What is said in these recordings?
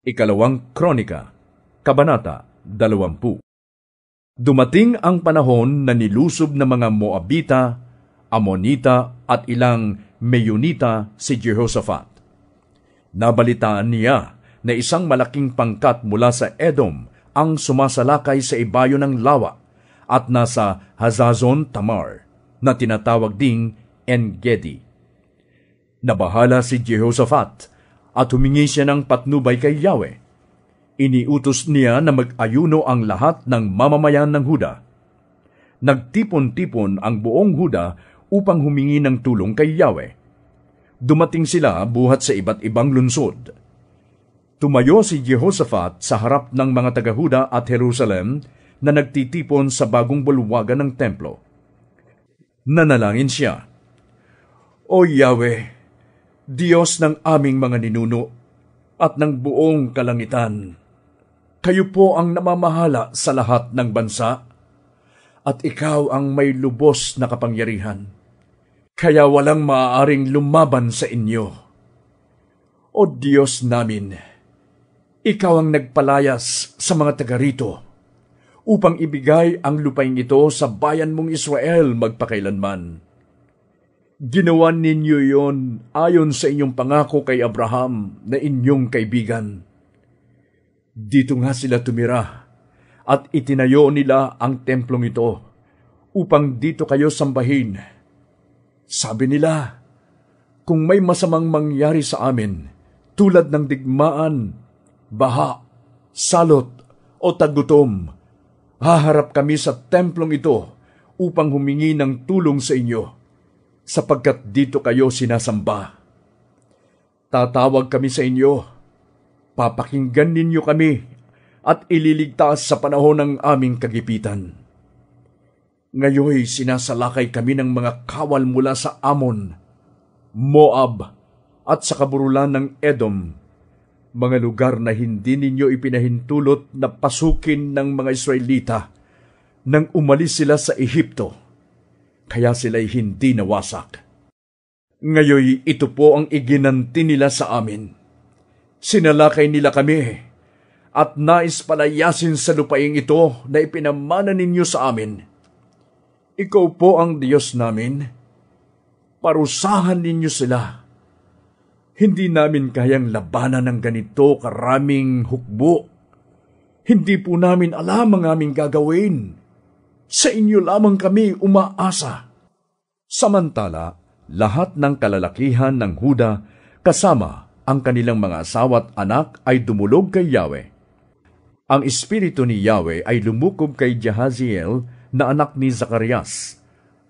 Ikalawang Kronika, Kabanata 20. Dumating ang panahon na nilusob ng mga Moabita, Amonita at ilang Meyunita si Jehoshaphat. Nabalitaan niya na isang malaking pangkat mula sa Edom ang sumasalakay sa ibayo ng lawa at nasa Hazazon Tamar na tinatawag ding En-Gedi. Nabahala si Jehoshaphat at humingi siya ng patnubay kay Yahweh. Iniutos niya na mag-ayuno ang lahat ng mamamayan ng Huda. Nagtipon-tipon ang buong Huda upang humingi ng tulong kay Yahweh. Dumating sila buhat sa iba't ibang lungsod. Tumayo si Jehoshaphat sa harap ng mga taga-Huda at Jerusalem na nagtitipon sa bagong bulwagan ng templo. Nanalangin siya, "O Yahweh, Diyos ng aming mga ninuno at ng buong kalangitan, kayo po ang namamahala sa lahat ng bansa at ikaw ang may lubos na kapangyarihan. Kaya walang maaaring lumaban sa inyo. O Diyos namin, ikaw ang nagpalayas sa mga taga rito upang ibigay ang lupain ito sa bayan mong Israel magpakailanman. Ginawa ninyo yon ayon sa inyong pangako kay Abraham na inyong kaibigan. Dito nga sila tumira at itinayo nila ang templong ito upang dito kayo sambahin. Sabi nila, kung may masamang mangyari sa amin, tulad ng digmaan, baha, salot o tagutom, haharap kami sa templong ito upang humingi ng tulong sa inyo, sapagkat dito kayo sinasamba. Tatawag kami sa inyo, papakinggan ninyo kami, at ililigtas sa panahon ng aming kagipitan. Ngayoy sinasalakay kami ng mga kawal mula sa Amon, Moab, at sa kaburulan ng Edom, mga lugar na hindi ninyo ipinahintulot na pasukin ng mga Israelita nang umalis sila sa Ehipto, kaya sila'y hindi nawasak. Ngayoy ito po ang iginanti nila sa amin. Sinalakay nila kami at nais palayasin sa lupaing ito na ipinamana ninyo sa amin. Ikaw po ang Diyos namin. Parusahan ninyo sila. Hindi namin kayang labanan ng ganito karaming hukbo. Hindi po namin alam ang aming gagawin. Sa inyo lamang kami umaasa." Samantala, lahat ng kalalakihan ng Huda kasama ang kanilang mga asawa at anak ay dumulog kay Yahweh. Ang espiritu ni Yahweh ay lumukob kay Jahaziel na anak ni Zacarias,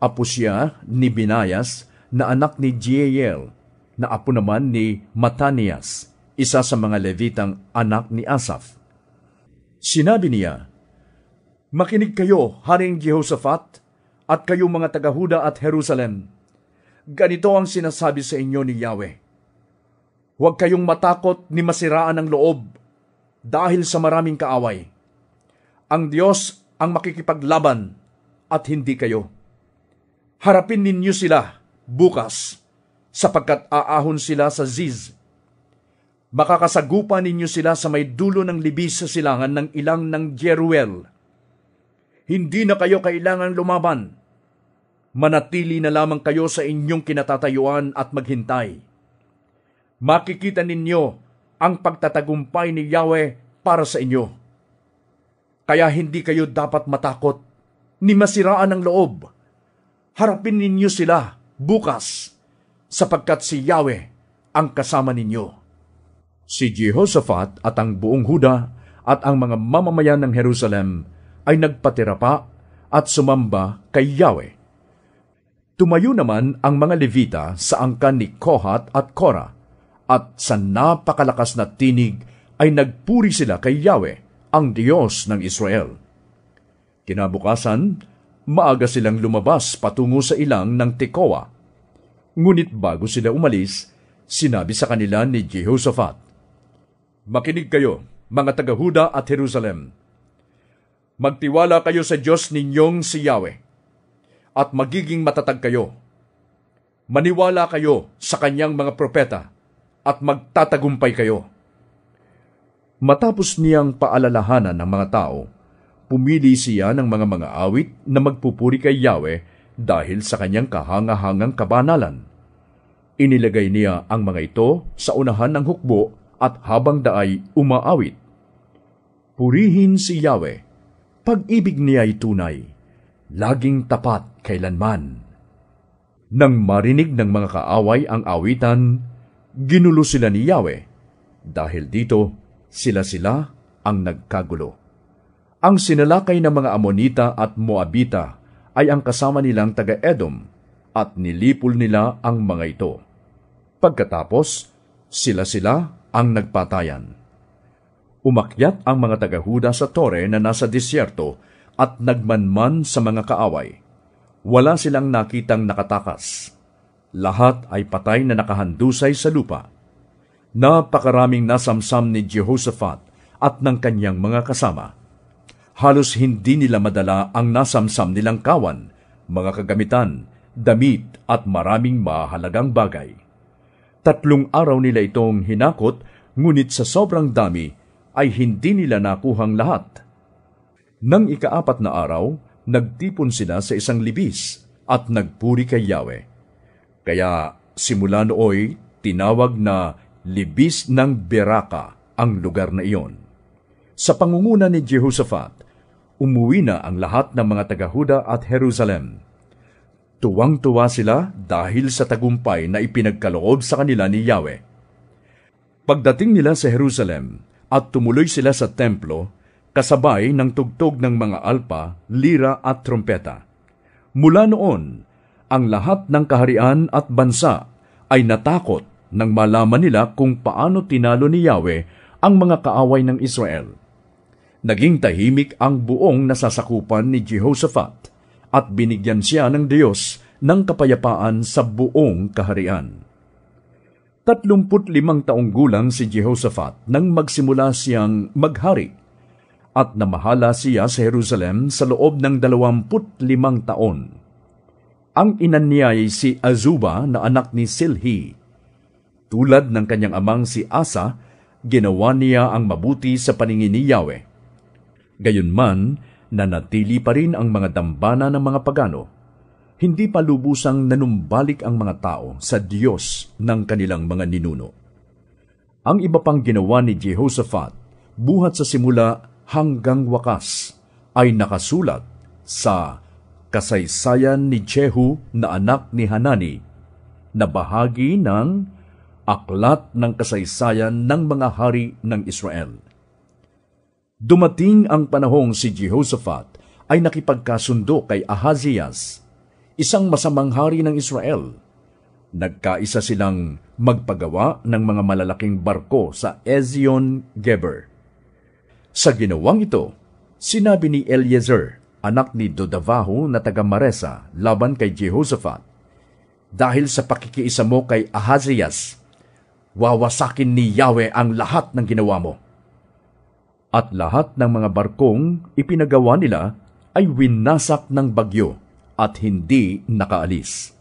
apo siya ni Binayas na anak ni Jeiel, na apo naman ni Matanias, isa sa mga Levitang anak ni Asaph. Sinabi niya, "Makinig kayo, Haring Jehoshaphat, at kayo mga taga-Huda at Jerusalem. Ganito ang sinasabi sa inyo ni Yahweh. Huwag kayong matakot ni masiraan ng loob dahil sa maraming kaaway. Ang Diyos ang makikipaglaban at hindi kayo. Harapin ninyo sila bukas sapagkat aahon sila sa Ziz. Makakasagupa ninyo sila sa may dulo ng libis sa silangan ng ilang ng Jeruel. Hindi na kayo kailangang lumaban. Manatili na lamang kayo sa inyong kinatatayuan at maghintay. Makikita ninyo ang pagtatagumpay ni Yahweh para sa inyo. Kaya hindi kayo dapat matakot ni masiraan ng loob. Harapin ninyo sila bukas, sapagkat si Yahweh ang kasama ninyo." Si Jehoshaphat at ang buong Huda at ang mga mamamayan ng Jerusalem ay nagpatira pa at sumamba kay Yahweh. Tumayo naman ang mga Levita sa angkan ni Kohat at Kora, at sa napakalakas na tinig ay nagpuri sila kay Yahweh, ang Diyos ng Israel. Kinabukasan, maaga silang lumabas patungo sa ilang ng Tekoa. Ngunit bago sila umalis, sinabi sa kanila ni Jehoshaphat, "Makinig kayo, mga taga-Huda at Jerusalem. Magtiwala kayo sa Diyos ninyong si Yahweh, at magiging matatag kayo. Maniwala kayo sa kanyang mga propeta, at magtatagumpay kayo. Matapos niyang paalalahanan ng mga tao, pumili siya ng mga awit na magpupuri kay Yahweh dahil sa kanyang kahangahangang kabanalan. Inilagay niya ang mga ito sa unahan ng hukbo at habang daay umaawit. Purihin si Yahweh, pag-ibig niya ay tunay, laging tapat kailanman. Nang marinig ng mga kaaway ang awitan, ginulo sila ni Yahweh. Dahil dito, sila ang nagkagulo. Ang sinalakay ng mga Amonita at Moabita ay ang kasama nilang taga-Edom at nilipol nila ang mga ito. Pagkatapos, sila ang nagpatayan. Umakyat ang mga taga-Huda sa tore na nasa disyerto at nagmanman sa mga kaaway. Wala silang nakitang nakatakas. Lahat ay patay na nakahandusay sa lupa. Napakaraming nasamsam ni Jehoshaphat at ng kanyang mga kasama. Halos hindi nila madala ang nasamsam nilang kawan, mga kagamitan, damit at maraming mahalagang bagay. 3 araw nila itong hinakot, ngunit sa sobrang dami ay hindi nila nakuhang lahat. Nang ika-4 na araw, nagtipon sila sa isang libis at nagpuri kay Yahweh. Kaya simula nooy tinawag na Libis ng Beraka ang lugar na iyon. Sa pangunguna ni Jehoshaphat, umuwi na ang lahat ng mga taga-Huda at Jerusalem. Tuwang-tuwa sila dahil sa tagumpay na ipinagkaloob sa kanila ni Yahweh. Pagdating nila sa Jerusalem at tumuloy sila sa templo, kasabay ng tugtog ng mga alpa, lira at trompeta. Mula noon, ang lahat ng kaharian at bansa ay natakot nang malaman nila kung paano tinalo ni Yahweh ang mga kaaway ng Israel. Naging tahimik ang buong nasasakupan ni Jehoshaphat at binigyan siya ng Diyos ng kapayapaan sa buong kaharian. 35 taong gulang si Jehoshaphat nang magsimula siyang maghari at namahala siya sa Jerusalem sa loob ng 25 taon. Ang ina niya ay si Azuba na anak ni Silhi. Tulad ng kanyang amang si Asa, ginawa niya ang mabuti sa paningin ni Yahweh. Gayunman, nanatili pa rin ang mga dambana ng mga pagano. Hindi pa lubusang nanumbalik ang mga tao sa Diyos ng kanilang mga ninuno. Ang iba pang ginawa ni Jehoshaphat, buhat sa simula hanggang wakas, ay nakasulat sa kasaysayan ni Jehu na anak ni Hanani, na bahagi ng Aklat ng Kasaysayan ng mga Hari ng Israel. Dumating ang panahong si Jehoshaphat ay nakipagkasundo kay Ahazias, isang masamang hari ng Israel. Nagkaisa silang magpagawa ng mga malalaking barko sa Ezion-Geber. Sa ginawang ito, sinabi ni Eliezer, anak ni Dodavahu na taga Maresa, laban kay Jehoshaphat, "Dahil sa pakikiisa mo kay Ahazias, wawasakin ni Yahweh ang lahat ng ginawa mo." At lahat ng mga barkong ipinagawa nila ay winasak ng bagyo at hindi nakaalis.